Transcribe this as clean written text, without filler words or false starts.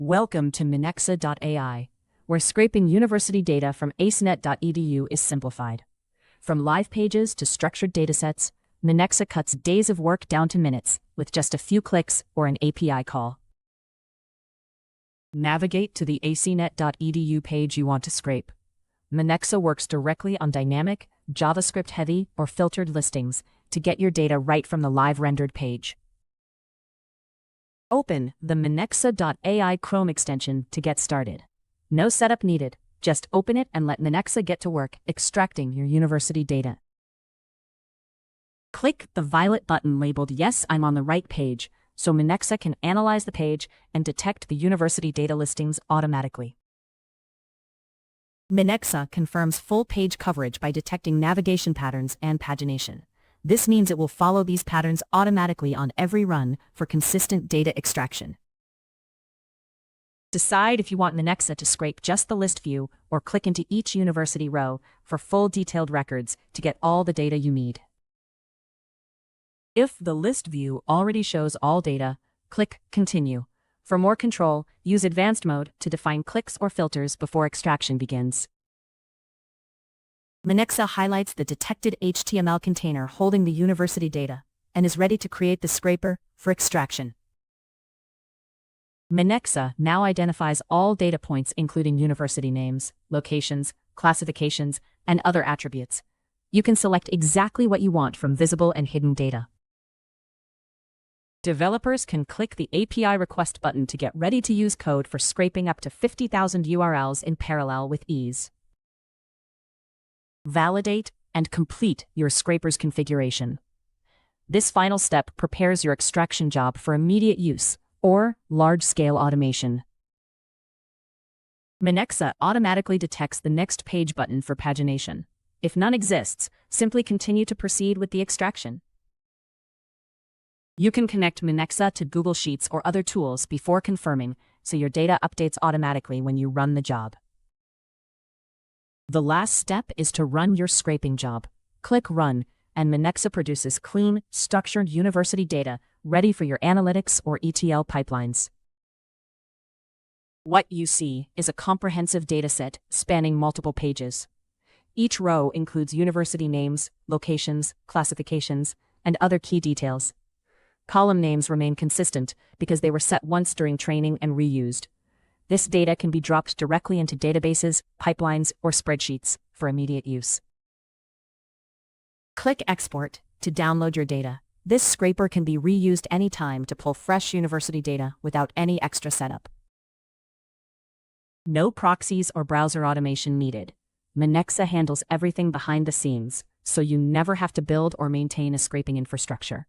Welcome to Minexa.ai, where scraping university data from acenet.edu is simplified. From live pages to structured datasets, Minexa cuts days of work down to minutes with just a few clicks or an API call. Navigate to the acenet.edu page you want to scrape. Minexa works directly on dynamic, JavaScript-heavy, or filtered listings to get your data right from the live rendered page. Open the Minexa.ai Chrome extension to get started. No setup needed, just open it and let Minexa get to work extracting your university data. Click the violet button labeled "Yes, I'm on the right page," so Minexa can analyze the page and detect the university data listings automatically. Minexa confirms full page coverage by detecting navigation patterns and pagination. This means it will follow these patterns automatically on every run for consistent data extraction. Decide if you want Minexa to scrape just the list view or click into each university row for full detailed records to get all the data you need. If the list view already shows all data, click Continue. For more control, use Advanced Mode to define clicks or filters before extraction begins. Minexa highlights the detected HTML container holding the university data and is ready to create the scraper for extraction. Minexa now identifies all data points including university names, locations, classifications, and other attributes. You can select exactly what you want from visible and hidden data. Developers can click the API request button to get ready to use code for scraping up to 50,000 URLs in parallel with ease. Validate and complete your scraper's configuration. This final step prepares your extraction job for immediate use or large-scale automation. Minexa automatically detects the next page button for pagination. If none exists, simply continue to proceed with the extraction. You can connect Minexa to Google Sheets or other tools before confirming, so your data updates automatically when you run the job. The last step is to run your scraping job. Click Run, and Minexa produces clean, structured university data ready for your analytics or ETL pipelines. What you see is a comprehensive dataset spanning multiple pages. Each row includes university names, locations, classifications, and other key details. Column names remain consistent because they were set once during training and reused. This data can be dropped directly into databases, pipelines, or spreadsheets for immediate use. Click Export to download your data. This scraper can be reused anytime to pull fresh university data without any extra setup. No proxies or browser automation needed. Minexa handles everything behind the scenes, so you never have to build or maintain a scraping infrastructure.